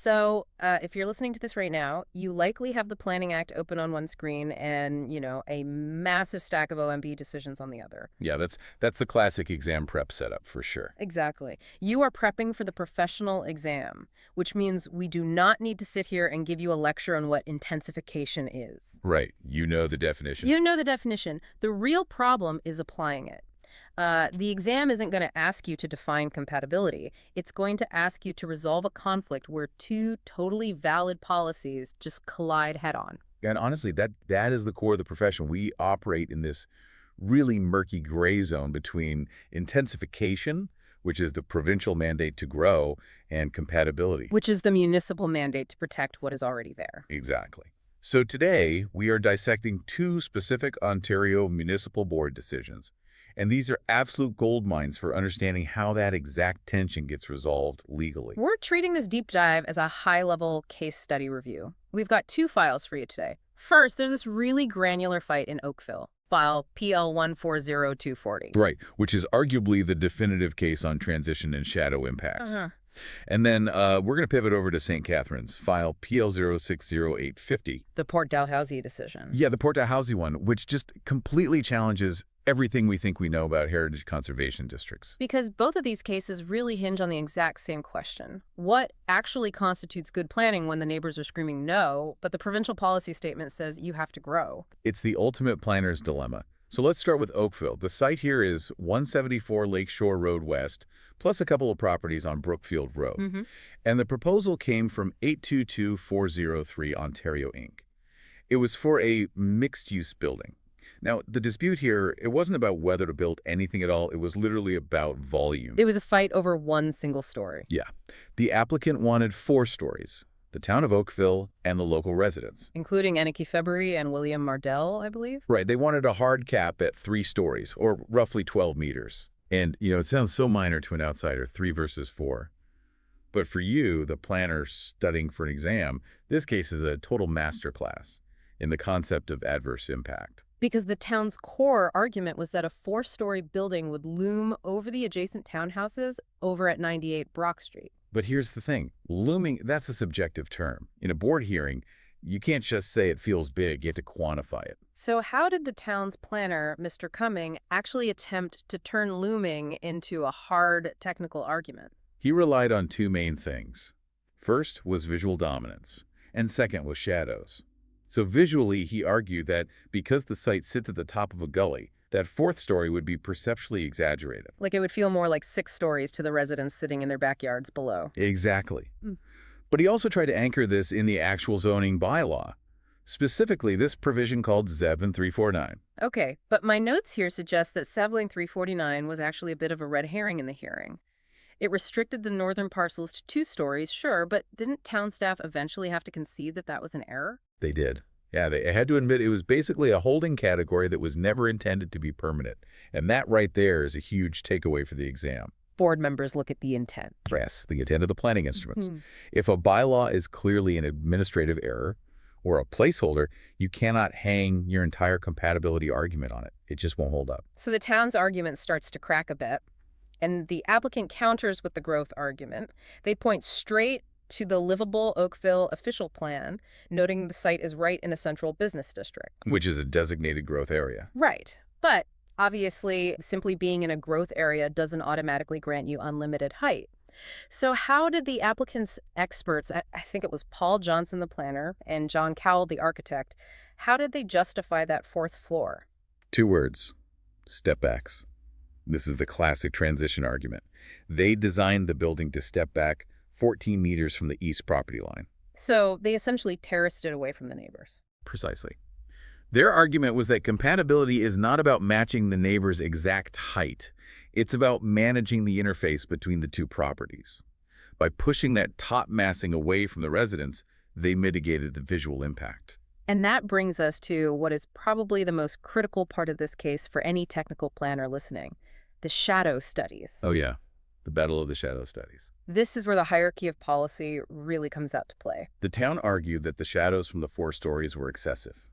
So, if you're listening to this right now, you likely have the Planning Act open on one screen and, a massive stack of OMB decisions on the other. Yeah, that's the classic exam prep setup for sure. Exactly. You are prepping for the professional exam, which means we do not need to sit here and give you a lecture on what intensification is. Right. You know the definition. You know the definition. The real problem is applying it. The exam isn't going to ask you to define compatibility. It's going to ask you to resolve a conflict where two totally valid policies just collide head-on. And honestly, that is the core of the profession. We operate in this really murky gray zone between intensification, which is the provincial mandate to grow, and compatibility. Which is the municipal mandate to protect what is already there. Exactly. So today, we are dissecting two specific Ontario Municipal Board decisions. And these are absolute gold mines for understanding how that exact tension gets resolved legally. We're treating this deep dive as a high-level case study review. We've got two files for you today. First, there's this really granular fight in Oakville, file PL 140240. Right, which is arguably the definitive case on transition and shadow impacts. And then we're going to pivot over to St. Catharines, file PL 060850. The Port Dalhousie decision. Yeah, the Port Dalhousie one, which just completely challenges everything we think we know about heritage conservation districts. Because both of these cases really hinge on the exact same question. What actually constitutes good planning when the neighbors are screaming no, but the provincial policy statement says you have to grow? It's the ultimate planner's dilemma. So let's start with Oakville. The site here is 174 Lakeshore Road West, plus a couple of properties on Brookfield Road. And the proposal came from 822403 Ontario, Inc. It was for a mixed-use building. Now, the dispute here, it wasn't about whether to build anything at all. It was literally about volume. It was a fight over one single story. Yeah. The applicant wanted 4 stories, the town of Oakville and the local residents. Including Aniki February and William Mardell, I believe? Right. They wanted a hard cap at 3 stories, or roughly 12 meters. And, it sounds so minor to an outsider, 3 versus 4. But for you, the planner studying for an exam, this case is a total masterclass in the concept of adverse impact. Because the town's core argument was that a 4-story building would loom over the adjacent townhouses over at 98 Brock Street. But here's the thing. Looming, that's a subjective term. In a board hearing, you can't just say it feels big. You have to quantify it. So how did the town's planner, Mr. Cumming, actually attempt to turn looming into a hard technical argument? He relied on 2 main things. First was visual dominance, and second was shadows. So visually, he argued that because the site sits at the top of a gully, that 4th story would be perceptually exaggerated. Like it would feel more like 6 stories to the residents sitting in their backyards below. Exactly. But he also tried to anchor this in the actual zoning bylaw, specifically this provision called ZEB 349. Okay, but my notes here suggest that Sebling 349 was actually a bit of a red herring in the hearing. It restricted the northern parcels to 2 stories, sure, but didn't town staff eventually have to concede that that was an error? They did. Yeah, they had to admit it was basically a holding category that was never intended to be permanent. And that right there is a huge takeaway for the exam. Board members look at the intent. Yes, the intent of the planning instruments. If a bylaw is clearly an administrative error or a placeholder, you cannot hang your entire compatibility argument on it. It just won't hold up. So the town's argument starts to crack a bit, and the applicant counters with the growth argument. They point straight to the livable Oakville official plan, noting the site is right in a central business district. Which is a designated growth area. Right. But obviously, simply being in a growth area doesn't automatically grant you unlimited height. So how did the applicant's experts, I think it was Paul Johnson, the planner, and John Cowell, the architect, how did they justify that 4th floor? 2 words: step backs. This is the classic transition argument. They designed the building to step back 14 meters from the east property line. So they essentially terraced it away from the neighbors. Precisely. Their argument was that compatibility is not about matching the neighbor's exact height. It's about managing the interface between the 2 properties. By pushing that top massing away from the residents, they mitigated the visual impact. And that brings us to what is probably the most critical part of this case for any technical planner listening: the shadow studies. Oh yeah, the battle of the shadow studies. This is where the hierarchy of policy really comes out to play. The town argued that the shadows from the 4 stories were excessive.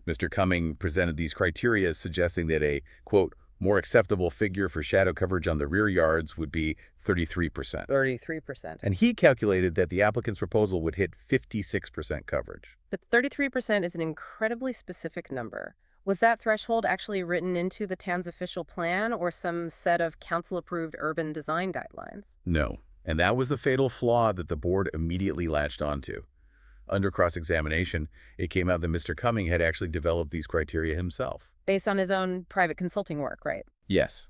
Mr. Cumming presented these criteria suggesting that a, quote, More acceptable figure for shadow coverage on the rear yards would be 33%. 33%. And he calculated that the applicant's proposal would hit 56% coverage. But 33% is an incredibly specific number. Was that threshold actually written into the town's official plan or some set of council-approved urban design guidelines? No. And that was the fatal flaw that the board immediately latched onto. Under cross-examination, it came out that Mr. Cumming had actually developed these criteria himself. Based on his own private consulting work, right? Yes.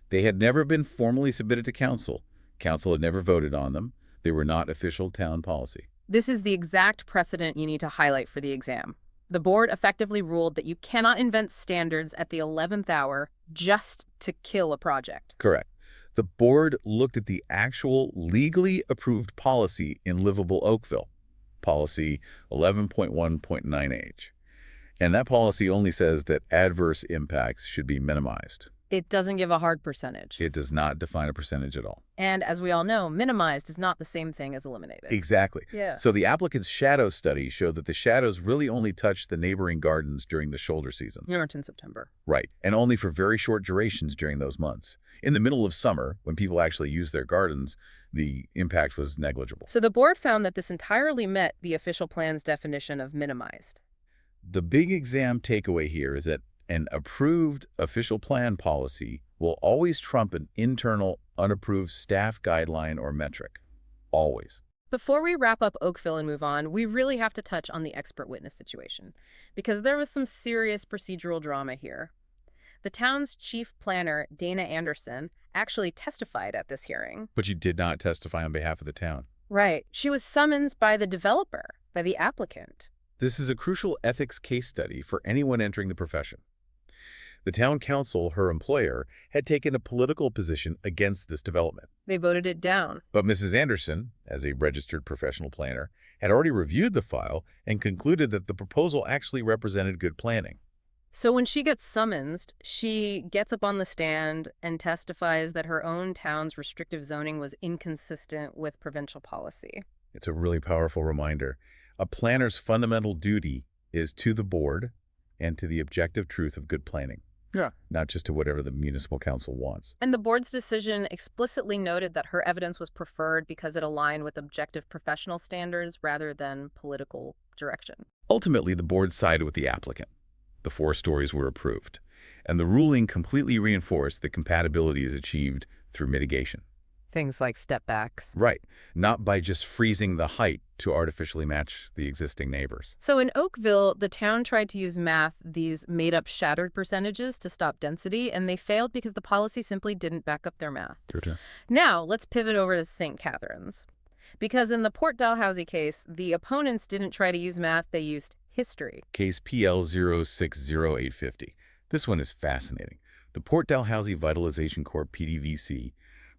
They had never been formally submitted to council. Council had never voted on them. They were not official town policy. This is the exact precedent you need to highlight for the exam. The board effectively ruled that you cannot invent standards at the 11th hour just to kill a project. Correct. The board looked at the actual legally approved policy in livable Oakville, policy 11.1.9H. And that policy only says that adverse impacts should be minimized. It doesn't give a hard percentage. It does not define a percentage at all. And as we all know, minimized is not the same thing as eliminated. Exactly. Yeah. So the applicant's shadow study showed that the shadows really only touched the neighboring gardens during the shoulder seasons. March and September. Right. And only for very short durations during those months. In the middle of summer, when people actually use their gardens, the impact was negligible. So the board found that this entirely met the official plan's definition of minimized. The big exam takeaway here is that an approved official plan policy will always trump an internal, unapproved staff guideline or metric. Always. Before we wrap up Oakville and move on, we really have to touch on the expert witness situation, because there was some serious procedural drama here. The town's chief planner, Dana Anderson, actually testified at this hearing. But she did not testify on behalf of the town. Right. She was summoned by the developer, by the applicant. This is a crucial ethics case study for anyone entering the profession. The town council, her employer, had taken a political position against this development. They voted it down. But Mrs. Anderson, as a registered professional planner, had already reviewed the file and concluded that the proposal actually represented good planning. So when she gets summoned, she gets up on the stand and testifies that her own town's restrictive zoning was inconsistent with provincial policy. It's a really powerful reminder. A planner's fundamental duty is to the board and to the objective truth of good planning. Yeah. Not just to whatever the municipal council wants. And the board's decision explicitly noted that her evidence was preferred because it aligned with objective professional standards rather than political direction. Ultimately, the board sided with the applicant. The 4 stories were approved, and the ruling completely reinforced that compatibility is achieved through mitigation. Things like step backs. Right, not by just freezing the height to artificially match the existing neighbors. So in Oakville, the town tried to use math, these made-up shattered percentages, to stop density, and they failed because the policy simply didn't back up their math. Sure. Now, let's pivot over to St. Catharines. Because in the Port Dalhousie case, the opponents didn't try to use math, they used history. Case PL 060850. This one is fascinating. The Port Dalhousie Vitalization Corp. PDVC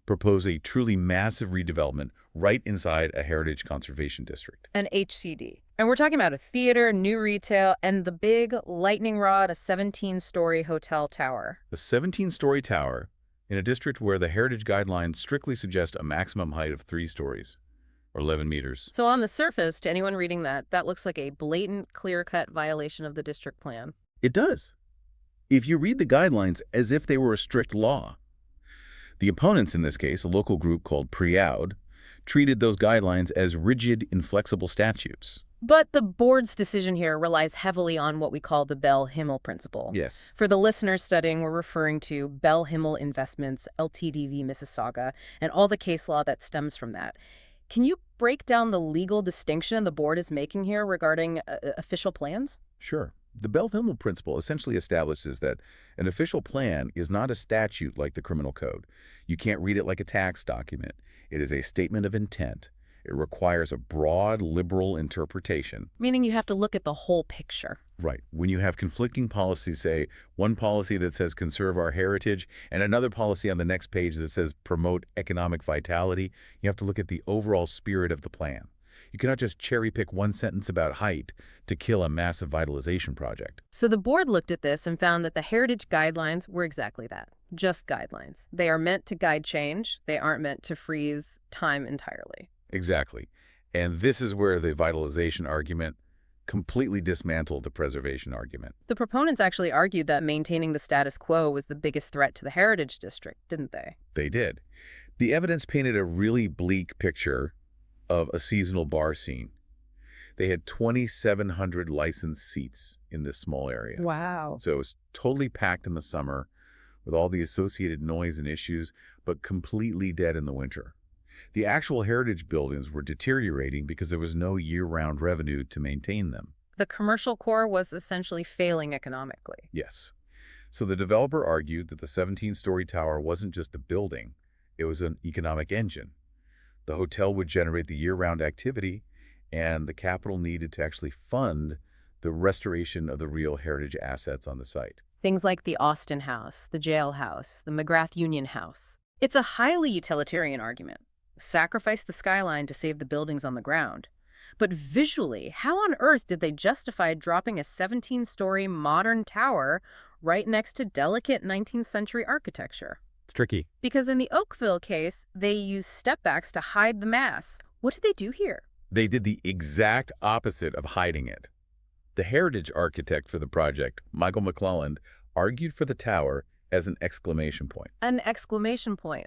propose a truly massive redevelopment right inside a heritage conservation district. An HCD. And we're talking about a theater, new retail, and the big lightning rod, a 17-story hotel tower. The 17-story tower in a district where the heritage guidelines strictly suggest a maximum height of 3 stories, or 11 meters. So on the surface, to anyone reading that, that looks like a blatant, clear-cut violation of the district plan. It does. If you read the guidelines as if they were a strict law. The opponents in this case, a local group called Preaud, treated those guidelines as rigid, inflexible statutes. But the board's decision here relies heavily on what we call the Bell-Himmel principle. Yes. For the listeners studying, we're referring to Bell-Himmel Investments, LTDV Mississauga, and all the case law that stems from that. Can you break down the legal distinction the board is making here regarding official plans? Sure. The Bell-Himmel principle essentially establishes that an official plan is not a statute like the criminal code. You can't read it like a tax document. It is a statement of intent. It requires a broad, liberal interpretation. Meaning you have to look at the whole picture. Right. When you have conflicting policies, say, one policy that says conserve our heritage and another policy on the next page that says promote economic vitality, you have to look at the overall spirit of the plan. You cannot just cherry-pick one sentence about height to kill a massive vitalization project. So the board looked at this and found that the heritage guidelines were exactly that, just guidelines. They are meant to guide change. They aren't meant to freeze time entirely. Exactly. And this is where the vitalization argument completely dismantled the preservation argument. The proponents actually argued that maintaining the status quo was the biggest threat to the heritage district, didn't they? They did. The evidence painted a really bleak picture of a seasonal bar scene. They had 2,700 licensed seats in this small area. Wow. So it was totally packed in the summer with all the associated noise and issues, but completely dead in the winter. The actual heritage buildings were deteriorating because there was no year-round revenue to maintain them. The commercial core was essentially failing economically. Yes. So the developer argued that the 17-story tower wasn't just a building, it was an economic engine. The hotel would generate the year-round activity, and the capital needed to actually fund the restoration of the real heritage assets on the site. Things like the Austin House, the Jail House, the McGrath Union House. It's a highly utilitarian argument. Sacrifice the skyline to save the buildings on the ground. But visually, how on earth did they justify dropping a 17-story modern tower right next to delicate 19th century architecture? It's tricky. Because in the Oakville case, they used stepbacks to hide the mass. What did they do here? They did the exact opposite of hiding it. The heritage architect for the project, Michael McClelland, argued for the tower as an exclamation point. An exclamation point.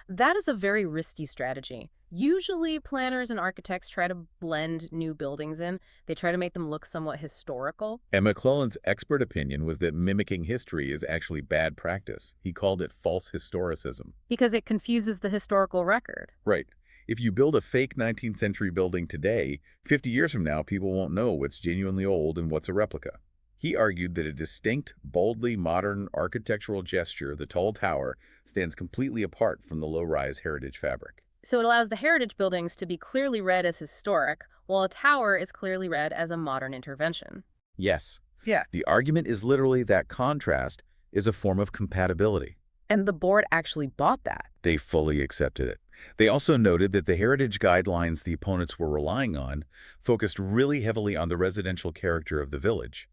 That is a very risky strategy. Usually, planners and architects try to blend new buildings in. They try to make them look somewhat historical. And McClelland's expert opinion was that mimicking history is actually bad practice. He called it false historicism. Because it confuses the historical record. Right. If you build a fake 19th century building today, 50 years from now, people won't know what's genuinely old and what's a replica. He argued that a distinct, boldly modern architectural gesture, the tall tower, stands completely apart from the low-rise heritage fabric. So it allows the heritage buildings to be clearly read as historic, while a tower is clearly read as a modern intervention. Yes. Yeah. The argument is literally that contrast is a form of compatibility. And the board actually bought that. They fully accepted it. They also noted that the heritage guidelines the opponents were relying on focused really heavily on the residential character of the village.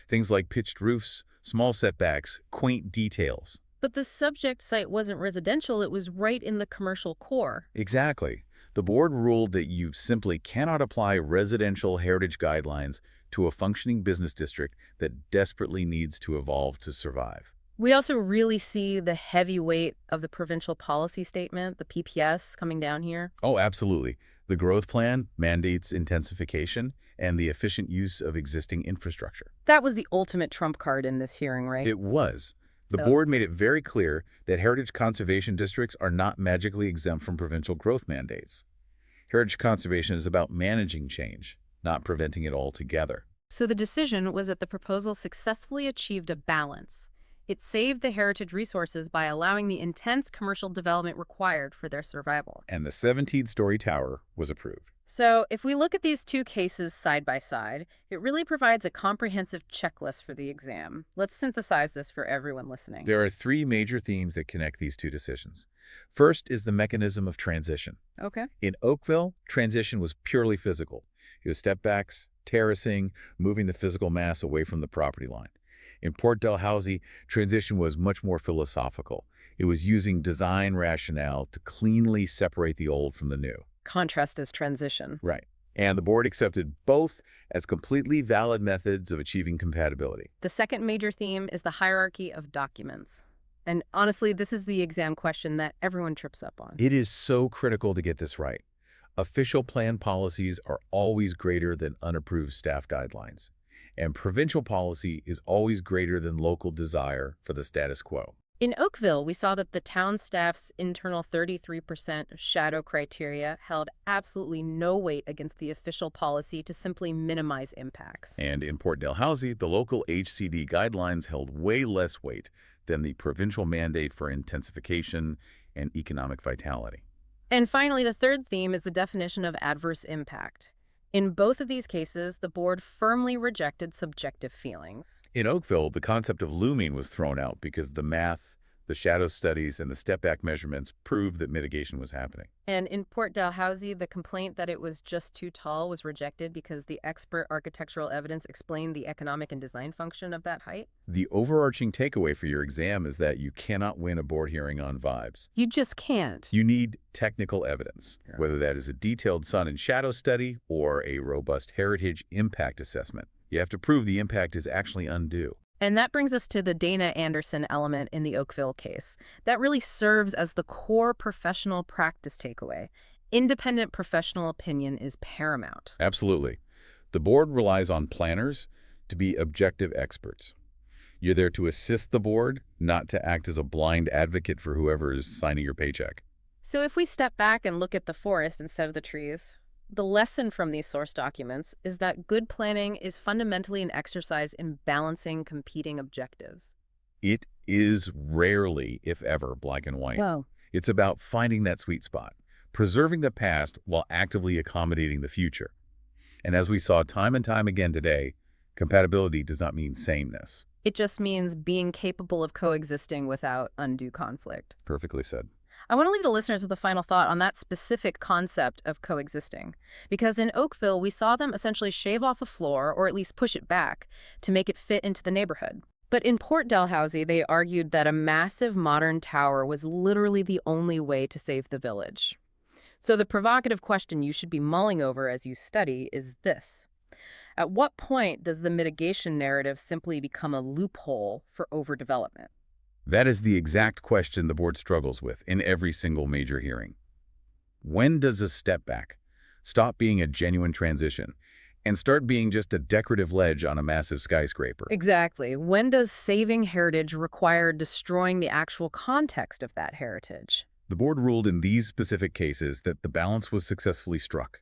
Things like pitched roofs, small setbacks, quaint details. But the subject site wasn't residential, it was right in the commercial core. Exactly. The board ruled that you simply cannot apply residential heritage guidelines to a functioning business district that desperately needs to evolve to survive. We also really see the heavy weight of the provincial policy statement, the PPS, coming down here. Oh, absolutely. The growth plan mandates intensification and the efficient use of existing infrastructure. That was the ultimate trump card in this hearing, right? It was. The board made it very clear that heritage conservation districts are not magically exempt from provincial growth mandates. Heritage conservation is about managing change, not preventing it altogether. So the decision was that the proposal successfully achieved a balance. It saved the heritage resources by allowing the intense commercial development required for their survival. And the 17-story tower was approved. So if we look at these two cases side by side, it really provides a comprehensive checklist for the exam. Let's synthesize this for everyone listening. There are three major themes that connect these two decisions. First is the mechanism of transition. Okay. In Oakville, transition was purely physical. It was stepbacks, terracing, moving the physical mass away from the property line. In Port Dalhousie, transition was much more philosophical. It was using design rationale to cleanly separate the old from the new. Contrast as transition. Right. And the board accepted both as completely valid methods of achieving compatibility. The second major theme is the hierarchy of documents. And honestly, this is the exam question that everyone trips up on. It is so critical to get this right. Official plan policies are always greater than unapproved staff guidelines. And provincial policy is always greater than local desire for the status quo. In Oakville, we saw that the town staff's internal 33% shadow criteria held absolutely no weight against the official policy to simply minimize impacts. And in Port Dalhousie, the local HCD guidelines held way less weight than the provincial mandate for intensification and economic vitality. And finally, the third theme is the definition of adverse impact. In both of these cases, the board firmly rejected subjective feelings. In Oakville, the concept of looming was thrown out because the math, The shadow studies and the step-back measurements proved that mitigation was happening. And in Port Dalhousie, the complaint that it was just too tall was rejected because the expert architectural evidence explained the economic and design function of that height. The overarching takeaway for your exam is that you cannot win a board hearing on vibes. You just can't. You need technical evidence, whether that is a detailed sun and shadow study or a robust heritage impact assessment. You have to prove the impact is actually undue. And that brings us to the Dana Anderson element in the Oakville case. That really serves as the core professional practice takeaway. Independent professional opinion is paramount. Absolutely. The board relies on planners to be objective experts. You're there to assist the board, not to act as a blind advocate for whoever is signing your paycheck. So if we step back and look at the forest instead of the trees, the lesson from these source documents is that good planning is fundamentally an exercise in balancing competing objectives. It is rarely, if ever, black and white. Wow. It's about finding that sweet spot, preserving the past while actively accommodating the future. And as we saw time and time again today, compatibility does not mean sameness. It just means being capable of coexisting without undue conflict. Perfectly said. I want to leave the listeners with a final thought on that specific concept of coexisting. Because in Oakville, we saw them essentially shave off a floor, or at least push it back, to make it fit into the neighborhood. But in Port Dalhousie, they argued that a massive modern tower was literally the only way to save the village. So the provocative question you should be mulling over as you study is this. At what point does the mitigation narrative simply become a loophole for overdevelopment? That is the exact question the board struggles with in every single major hearing. When does a step back stop being a genuine transition and start being just a decorative ledge on a massive skyscraper? Exactly. When does saving heritage require destroying the actual context of that heritage? The board ruled in these specific cases that the balance was successfully struck.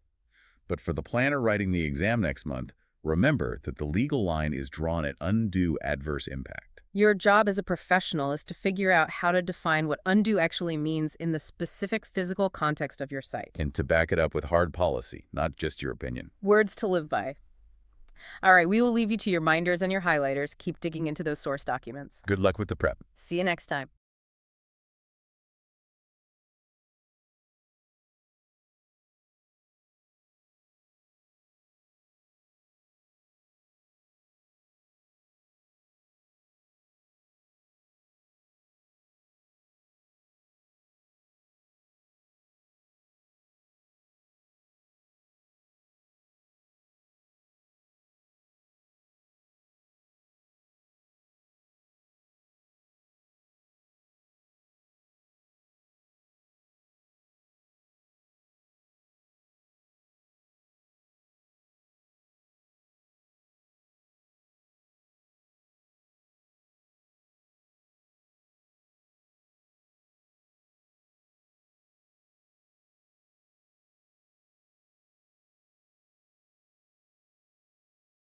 But for the planner writing the exam next month, remember that the legal line is drawn at undue adverse impact. Your job as a professional is to figure out how to define what undue actually means in the specific physical context of your site. And to back it up with hard policy, not just your opinion. Words to live by. All right, we will leave you to your minders and your highlighters. Keep digging into those source documents. Good luck with the prep. See you next time.